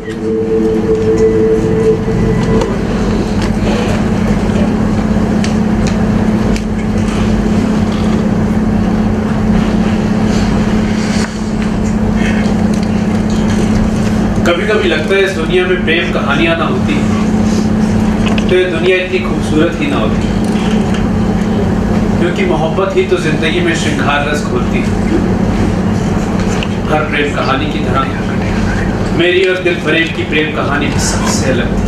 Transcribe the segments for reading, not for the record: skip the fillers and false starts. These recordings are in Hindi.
कभी कभी लगता है इस दुनिया में प्रेम कहानियां ना होती तो ये दुनिया इतनी खूबसूरत ही ना होती, क्योंकि मोहब्बत ही तो जिंदगी में श्रृंगार रस घोलती है। हर प्रेम कहानी की तरह मेरी और दिलफरेब की प्रेम कहानी भी सबसे अलग थी।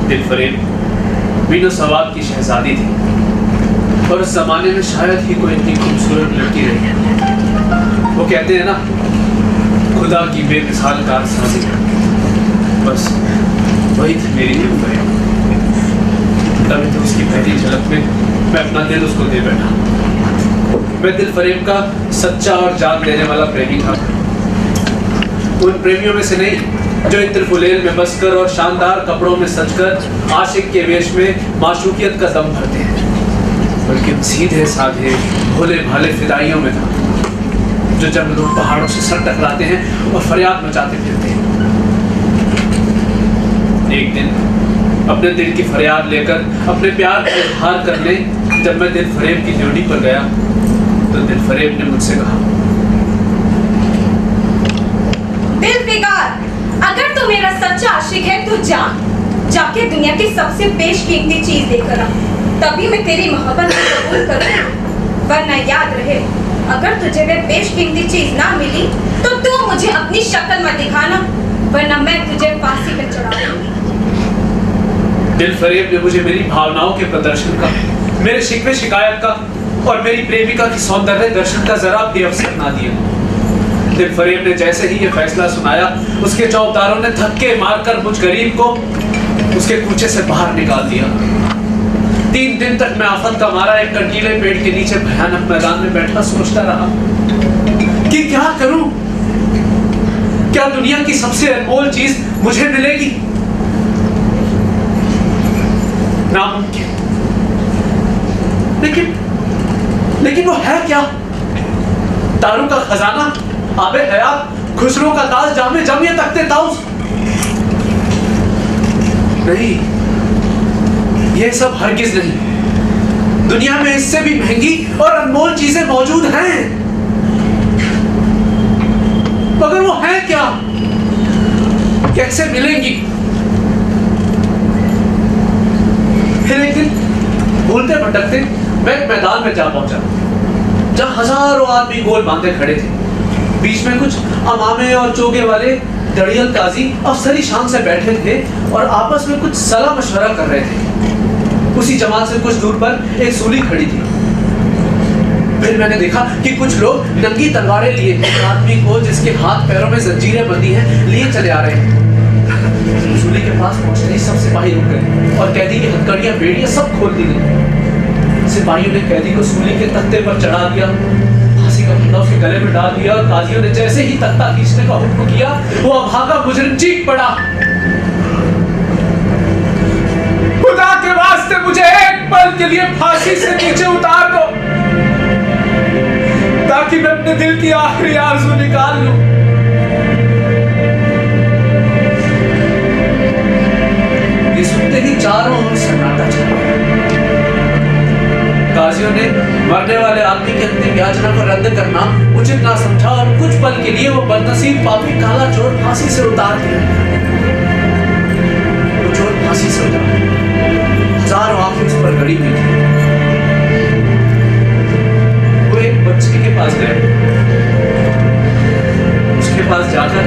दिलफरेब बिनो सवाब की शहजादी थी और उस जमाने में शायद ही कोई इतनी खूबसूरत लड़की रही। वो कहते हैं ना, खुदा की बेमिसाल कारसाजी, बस वही थी मेरी दिलफरेब। तभी तो उसकी पहली झलक में मैं अपना दिल उसको दे बैठा। मैं दिलफरेब का सच्चा और जान देने वाला प्रेमी था। उन प्रेमियों में से नहीं जो इत्र फुलेल में बसकर और शानदार कपड़ों में सजकर आशिक के वेश में माशूकियत का दम भरते हैं, बल्कि सीधे साधे भोले भाले फिदाइयों में था, जो जंगलों पहाड़ों से सर टकराते हैं और फरियाद मचाते फिरते हैं। एक दिन अपने दिल की फरियाद लेकर अपने प्यार का इजहार करने जब मैं दिलफरेब की ड्यूटी पर गया तो दिलफरेब ने मुझसे कहा, दिलफिकार, अगर तू मेरा सच्चा आशिक है तो जाके दुनिया की सबसे बेशकीमती चीज देकर आ, तभी मैं तेरी मोहब्बत को कबूल करूंगा। वरना याद रहे, अगर तुझे वे बेशकीमती चीज ना मिली तो तू मुझे अपनी शक्ल मत दिखाना, वरना मैं तुझे फांसी पर चढ़ा दूंगी। दिलफरेब ने मुझे मेरी भावनाओं के प्रदर्शन का, मेरे शिकवे शिकायत का और मेरी प्रेमिका की सौंदर्य दर्शन का जरा भी अवसर ना दिया। दिलफरेब ने जैसे ही ये फैसला सुनाया, उसके चौकीदारों ने धक्के मारकर मुझ गरीब को उसके कूचे से बाहर निकाल दिया। 3 दिन तक मैं आफत का मारा एक कंटीले पेड़ के नीचे भयानक मैदान में बैठा सोचता रहा कि क्या करूं, क्या दुनिया की सबसे अनमोल चीज मुझे मिलेगी? नामुमकिन। लेकिन वो है क्या? तारों का खजाना, आबे हयात, खुसरो का ताज, जामे जमिया तख्ते ताउस? नहीं, ये सब हरगिज नहीं। दुनिया में इससे भी महंगी और अनमोल चीजें मौजूद हैं, मगर वो है क्या? कैसे मिलेंगी? फिर एक दिन भूलते भटकते मैं एक मैदान में जा पहुंचा, जहां हजारों आदमी गोल बांधे खड़े थे। बीच में कुछ अमामे और चोगे वाले दड़ियल काजी अफसरी शान से बैठे थे और आपस में कुछ सलाह मशवरा कर रहे थे। उसी जमात से कुछ दूर पर एक सूली खड़ी थी। फिर मैंने देखा कि कुछ लोग नंगी तलवारें लिए एक आदमी को, जिसके हाथ पैरों में जंजीरें बंधी हैं, लिए चले आ रहे हैं। सूली के पास पहुंचते ही सब सिपाही रुक गए और कैदी की हथकड़ियां, बेड़ियां सब खोल दी गई। सिपाहियों ने कैदी को सूली के तख्ते पर चढ़ा दिया, फांसी का फंदा उसके गले में डाल दिया। काजियों ने जैसे ही तख्ता खींचने का हुक्म किया, वो अभागा मुजरिम चीख पड़ा, खुदा के वास्ते मुझे एक पल के लिए फांसी से नीचे उतार दो, ताकि मैं अपने दिल की आखिरी आरज़ू निकाल लूं। ये सुनते ही चारों ओर सन्नाटा छा गया। काजियों ने मरने वाले आदमी की अंतिम याचना को रद्द करना उचित ना समझा और कुछ पल के लिए वो बदनसीब पापी काला चोर फांसी से उतार दिया। वो चोर फांसी से उतार, हजारों आंखें उस पर गड़ी हुई थी। वो एक बच्चे के पास गए, उसके पास जाकर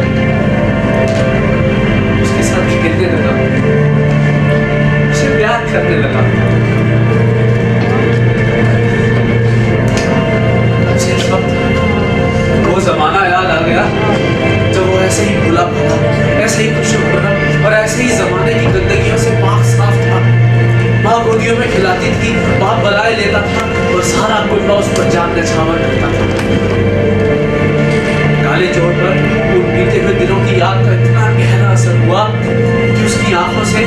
उसके साथ खेलने लगा, उसे प्यार करने लगा। मुझे इस वक्त वो जमाना याद आ गया जब वो ऐसे ही भूला भला, ऐसे ही खुशनुमा और ऐसे ही जमाने की गंदगियों से पाक साफ था। माँ गोदियों में खिलाती थी, बाप बलाए लेता था और सारा कुल्ला उस पर जान निछावर करता था। काले चोर पर उन बीते हुए दिनों की याद का इतना गहरा असर हुआ कि उसकी आंखों से,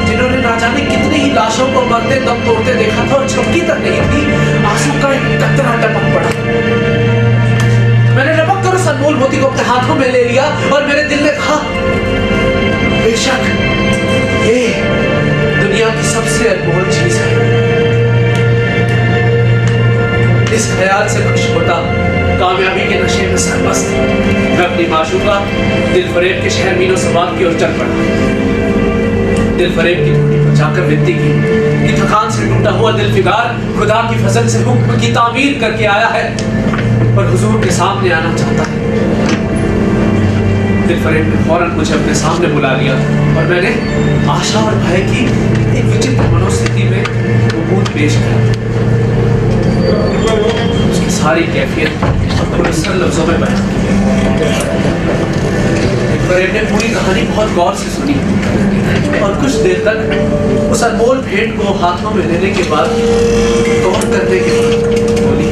जिन्होंने ना जाने कितनी ही लाशों को मरते दम तोड़ते देखा था और झपकी तक नहीं थी, आंसू का एक कतरा टपक पड़ा। मैंने लपक कर उस अनमोल मोती को अपने हाथों में ले लिया और मेरे दिल ने कहा, बेशक ये दुनिया की सबसे अनमोल चीज है। इस ख्याल से खुश होता, कामयाबी के नशे में सरमस्त, मैं अपनी माशूका दिलफरेब के शहर मीनो समात की ओर चल पड़ा। दिलफरेब की कुटी पर जाकर विनती की कि थकान से टूटा हुआ दिलफिगार खुदा की फजल से हुक्म की तामीर करके आया है और हुजूर के सामने आना चाहता है। दिलफरेब ने फौरन मुझे अपने सामने बुला लिया और मैंने आशा और भय की एक विचित्र मनोस्थिति में वकूत पेश किया। उसकी सारी कैफियत और सरल लफ्जों में बयान की। दिलफरेब ने पूरी कहानी बहुत गौर से सुनी और कुछ देर तक उस अनमोल भेंट को हाथों में लेने के बाद गौर करने के बाद बोली,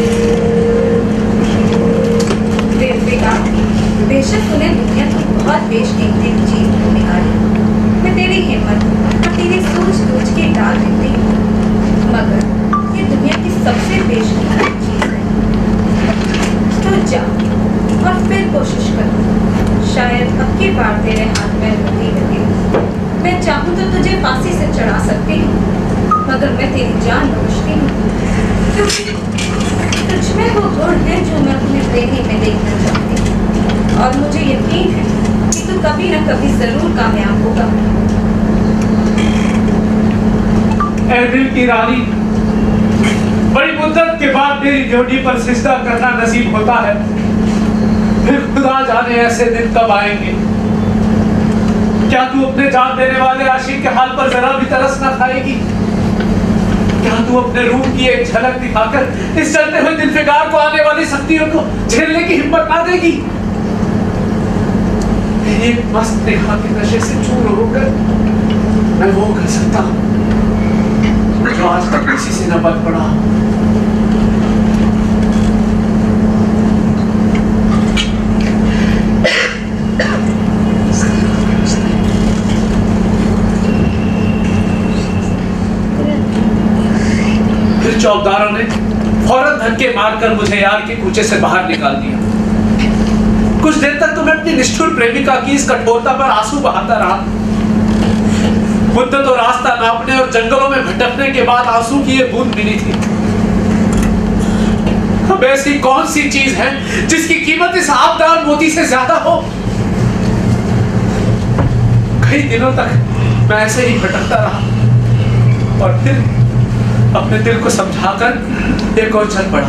बेशक तूने दुनिया की बहुत बेशकीमती चीज निकाली, मैं तेरी हिम्मत और तेरी सूझबूझ की डाल देती हूँ, मगर ये दुनिया की सबसे बेशकीमती चीज है। तो जा और फिर कोशिश कर, शायद अब की बार तेरे हाथ में मोती लगे। मैं चाहूँ तो तुझे फांसी से चढ़ा सकती हूँ, मगर मैं तेरी जान बख्शती हूँ, क्योंकि तुझ में वो गुण है जो मैं अपने प्रेमी में देखना चाहती हूँ और मुझे यकीन है कि तू कभी न कभी जरूर कामयाब होगा। ऐ दिल की रानी, बड़ी मुद्दत के बाद मेरी ड्यूटी पर सिजदा करना नसीब होता है, फिर खुदा जाने ऐसे दिन कब आएंगे। क्या तू अपने जान देने वाले आशिक के हाल पर जरा भी तरस न खाएगी? क्या तू अपने रूह की एक झलक दिखाकर इस चलते हुए दिलफिगार को आने वाली सख्तियों को झेलने की हिम्मत ना देगी? एक मस्त निगाह के नशे से चूर होकर मैं वो कर सकता हूं जो आज तक किसी से न बच पड़ा। फिर चौकीदारों ने फौरन धक्के मारकर मुझे यार के कूचे से बाहर निकाल दिया। कुछ देर तक तो मैं अपनी निष्ठुर प्रेमिका की इस कठोरता पर आंसू बहाता रहा। मुद्दत और रास्ता नापने और जंगलों में भटकने के बाद आंसू की ये बूंद मिली थी। अब ऐसी कौन सी चीज है जिसकी कीमत इस आबदार मोती से ज्यादा हो? कई दिनों तक मैं ऐसे ही भटकता रहा और फिर अपने दिल को समझाकर एक और चल पड़ा।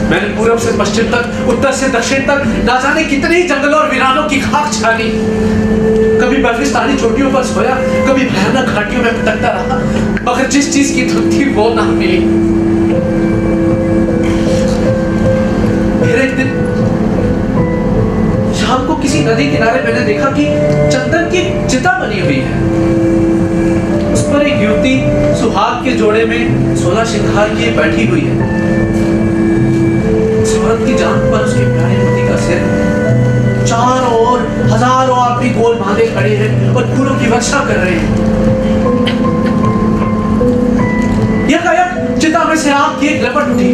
मैंने पूरब से पश्चिम तक, उत्तर से दक्षिण तक ना जाने कितने ही जंगलों और वीरानों की खाक छानी। कभी बर्फिस्तानी चोटियों पर सोया, कभी भयानक घाटियों में भटकता रहा, मगर जिस चीज की धुन थी वो ना मिली। फिर एक दिन शाम को किसी नदी किनारे मैंने देखा कि चंदन की चिता बनी हुई है। उस पर एक युवती सुहाग के जोड़े में 16 श्रृंगार किए बैठी हुई है। औरत की जान पर उसके प्यारे पति का सिर, चारों ओर हजारों आदमी गोल बांधे खड़े हैं और फूलों की वर्षा कर रहे हैं। यकायक चिता में से आग की एक लपट उठी।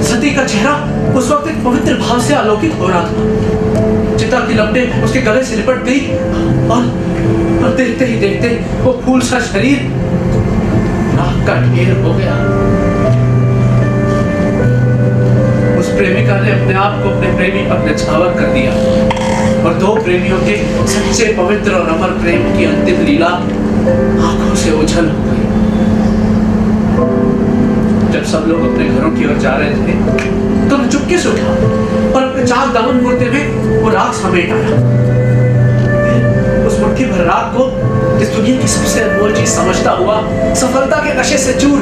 सती का चेहरा उस वक्त एक पवित्र भाव से आलोकित हो रहा था। चिता की लपटें उसके गले से लिपट गई और देखते ही देखते वो फूल सा शरीर राख का ढेर हो गया। उस प्रेमिका ने अपने आप को अपने प्रेमी पर न्यौछावर कर दिया और दो प्रेमियों के सच्चे पवित्र और अमर प्रेम की अंतिम लीला आंखों से ओझल हो गई। जब सब लोग अपने घरों की ओर जा रहे थे तो मैं चुपके से उठा और अपने चाक दामन कुर्ते में वो राख समेट आया। उस मुट्ठी भर राख को इस दुनिया की सबसे अनमोल चीज समझता हुआ सफलता के नशे से चूर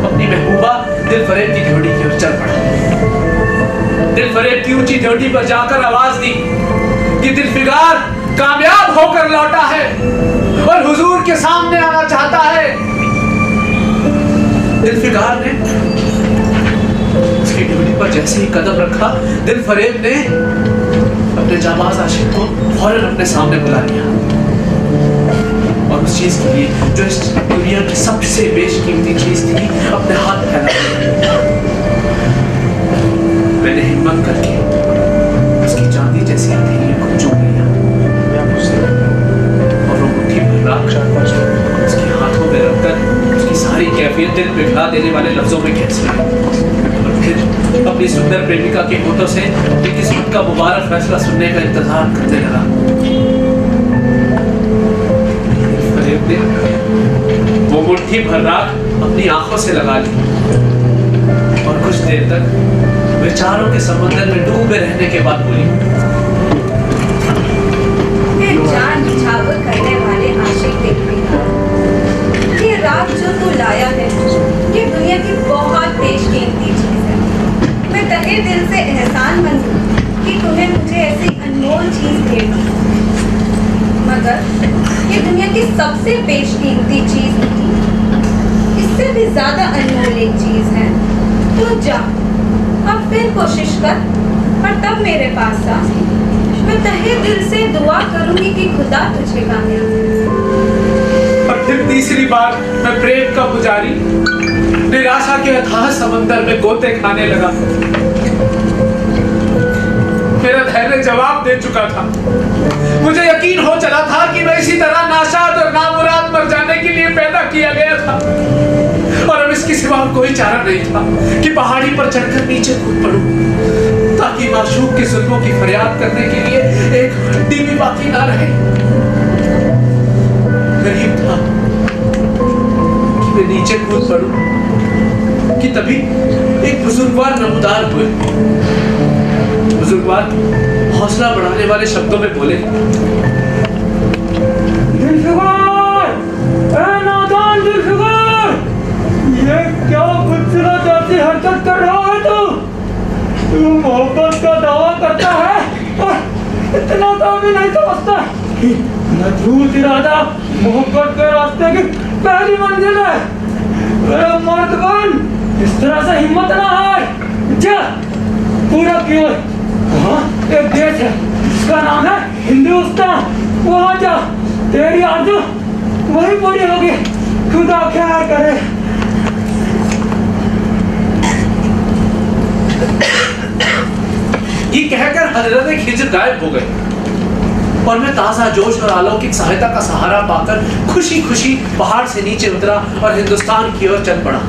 अपनी महबूबा दिलफरेब की ड्योढ़ी की ओर चल पड़ा। दिलफरेब की ऊंची ड्योढ़ी पर जाकर आवाज दी कि दिलफिगार कामयाब होकर लौटा है और हुजूर के सामने आना चाहता है। दिलफिगार ने उसकी ड्योढ़ी पर जैसे ही कदम रखा, दिलफरेब ने अपने जाबाज आशिक को फौरन अपने सामने बुला लिया और उस चीज के लिए जो इस दुनिया की सबसे बेशकीमती चीज थी अपने हाथ फैला। मैंने हिम्मत करके उसकी चांदी जैसी हथेली को चूम लिया और वो मुट्ठी भर राख उसके हाथों में रखकर उसकी सारी कैफियत दिल पिघला देने वाले लफ्जों में कैसे और फिर अपनी सुंदर प्रेमिका के होठों से एक किस्मत का मुबारक फैसला सुनने का इंतजार करने लगा। फरेब ने वो मुट्ठी भर राख अपनी आंखों से लगा ली और कुछ देर तक विचारों के समंदर में डूबे रहने के बाद बोली, जान निछावर करने वाले आशिक देखने ये रात जो तू लाया है ये दुनिया की बहुत बेशकीमती चीज है। मैं तहे दिल से एहसानमंद हूँ कि तुम्हें मुझे ऐसी अनमोल चीज भेंट दी, मगर ये दुनिया की सबसे बेशकीमती चीज नहीं, इससे भी ज्यादा अनमोल एक चीज है। तू जा अब फिर कोशिश कर और तब मेरे पास आ। मैं तहे दिल से दुआ करूंगी कि खुदा तुझे कामयाब करे। और फिर तीसरी बार मैं प्रेम का पुजारी निराशा के अथाह समंदर में गोते खाने लगा। मेरा धैर्य जवाब दे चुका था। मुझे यकीन हो चला था कि मैं इसी तरह नाशाद और नामुराद मर जाने के लिए पैदा किया गया था और अब इसके सिवा कोई चारा नहीं था कि पहाड़ी पर चढ़कर नीचे कूद पड़ूं ताकि माशूक की जुल्मों की फरियाद करने के लिए एक हड्डी भी बाकी ना रहे। गरीब था कि मैं नीचे कूद पड़ूं कि तभी एक बुजुर्गवार नमूदार हुए। बुजुर्गवार हौसला बढ़ाने वाले शब्दों में बोले, ये क्या गुस्सा जैसी हरकत कर रहा है तू मोहब्बत का दावा करता है और इतना तो भी नहीं समझता कि मजबूत इरादा मोहब्बत के रास्ते की पहली मंजिल है। मेरा मर्द बन, इस तरह से हिम्मत ना हार। जा पूरा क्यों वहाँ एक देश है जिसका नाम है हिंदुस्तान, वहाँ जा, तेरी आरज़ू वही पूरी होगी। खुदा ख्याल करे। ये कहकर हजरत खिज्र गायब हो गए और मैं ताजा जोश और अलौकिक सहायता का सहारा पाकर खुशी खुशी पहाड़ से नीचे उतरा और हिंदुस्तान की ओर चल पड़ा।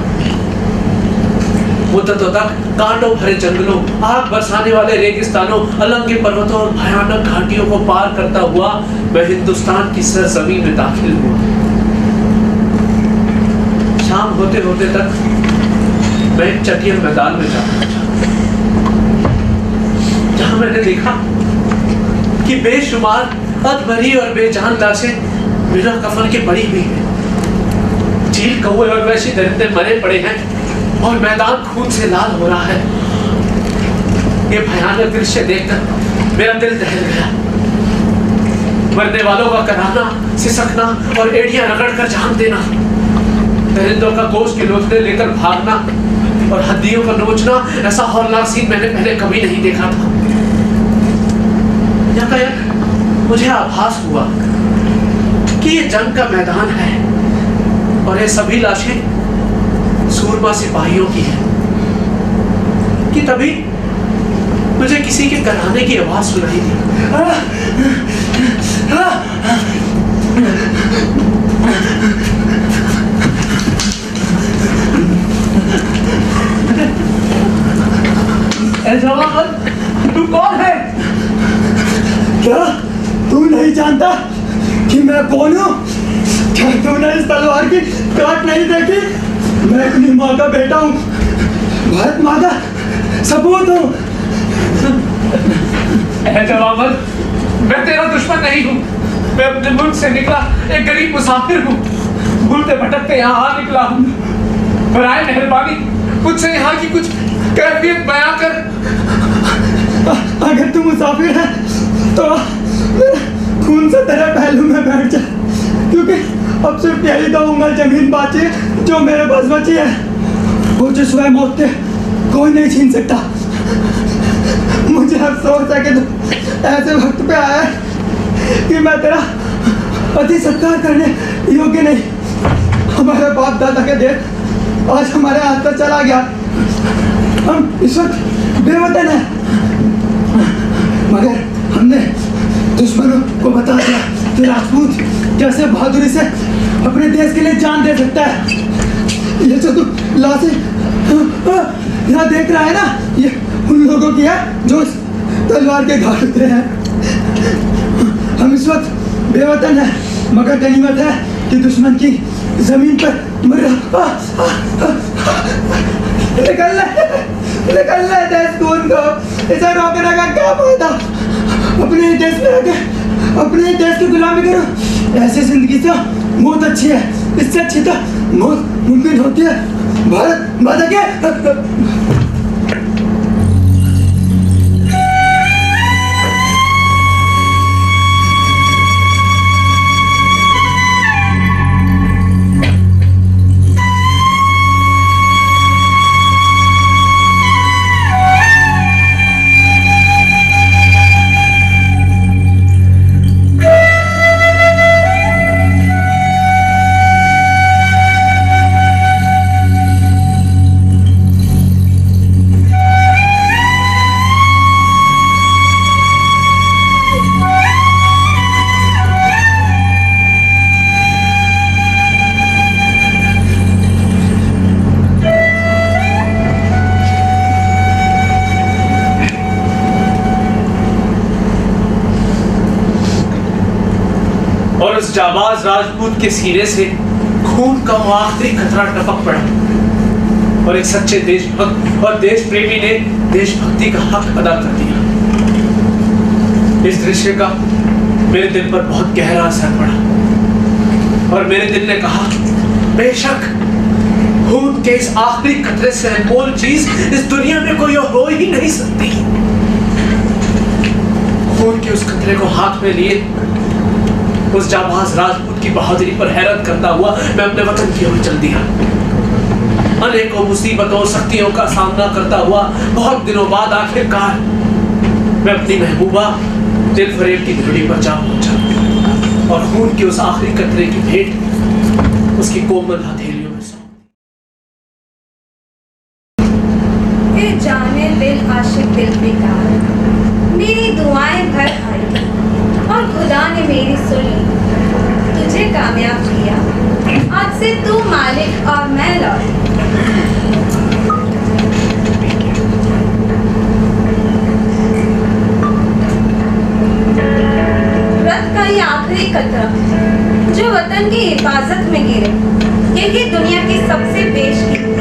मुद्दतों तक कांटों भरे जंगलों, आग बरसाने वाले रेगिस्तानों, अलंगे पर्वतों और भयानक घाटियों को पार करता हुआ मैं हिंदुस्तान की सरजमीन में दाखिल हुआ। शाम होते होते तक मैं एक चटिया मैदान में जा पहुंचा जहां मैंने देखा कि बेशुमार अधमरी और बेजान लाशें बिना कफन के पड़ी हुई हैं। चील, कौवे और वैसे दरिंदे मरे पड़े हैं और मैदान खून से लाल हो रहा है। ये भयानक दृश्य देखकर मेरा दिल दहल गया। मरने वालों का कराना, सिसकना और एड़ियां रगड़कर जान देना, दरिंदों का गोश्त के लोथड़े लेकर भागना और हड्डियों का नोचना, ऐसा हौलनाक सीन मैंने पहले कभी नहीं देखा था। यकायक मुझे आभास हुआ कि ये जंग का मैदान है और ये सभी लाशें सूरमा सिपाहियों की हैं कि तभी मुझे किसी के कराने की आवाज सुनाई दी। तू कौन है? क्या तू नहीं जानता कि मैं कौन हूँ? क्या तूने इस तलवार की काट नहीं देखी? मैं अपनी माँ का बेटा हूँ, भारत माँ का सबूत हूँ। मैं तेरा दुश्मन नहीं हूँ। मैं अपने मुल्क से निकला एक गरीब मुसाफिर हूँ। भूलते भटकते यहाँ आ निकला हूँ। बराए मेहरबानी मुझसे यहाँ की कुछ कैफियत बयां कर। अगर तू मुसाफिर है तो खून से तेरे पहलू में बैठ जा, क्योंकि अब सिर्फ यही 2 उंगल जमीन बाकी है जो मेरे पास बची है। वो जो स्वयं मौत के कोई नहीं छीन सकता। मुझे अफसोस है कि तू ऐसे वक्त पे आया है कि मैं तेरा अति सत्कार करने योग्य नहीं। हमारे बाप दादा के देश आज हमारे हाथ से चला गया। हम इस वक्त बेवतन हैं, मगर हमने दुश्मनों को बता दिया कि राजपूत कैसे बहादुरी से अपने देश के लिए जान दे सकता है। ये जो तू लाशें यहाँ देख रहा है ना, ये उन लोगों की है जो इस तलवार के घाट उतरे हैं। हम इस वक्त बेवतन हैं, मगर गनीमत है कि दुश्मन की जमीन पर मर निकलना है देश को, उनको इसे रोकने का क्या फायदा। अपने देश में आके अपने देश की गुलामी करो। ऐसी जिंदगी तो मौत अच्छी है, इससे अच्छी तो मौत मुमकिन होती है। भारत माता के। और उस जाबाज राजपूत के सीने से खून का वो आखिरी कतरा टपक पड़ा और एक सच्चे देशभक्त और देश प्रेमी ने देशभक्ति का हक अदा कर दिया। इस दृश्य का मेरे दिल पर बहुत गहरा असर पड़ा और मेरे दिल ने कहा, बेशक खून के इस आखिरी कतरे से अनमोल चीज इस दुनिया में कोई और हो ही नहीं सकती। खून के उस कतरे को हाथ में लिए उस जाबाज राजपूत की बहादुरी पर हैरत करता हुआ मैं अपने वतन की ओर चल दिया। अनेकों मुसीबतों शक्तियों का सामना करता हुआ बहुत दिनों बाद आखिरकार मैं अपनी महबूबा दिल फरेब की घड़ी पर जा पहुंचा और खून के उस आखिरी कतरे की भेंट उसकी कोमल हथेलियों में फिर जाने दिल आशिक दिल बेकार, मेरी दुआएं भर आई और खुदा ने मेरी सुनी, तुझे कामयाब किया। आज से तू मालिक और मैं लौट। रथ का ये आखिरी कतरा जो वतन की हिफाजत में गिरे, यही दुनिया की सबसे बेशकीमती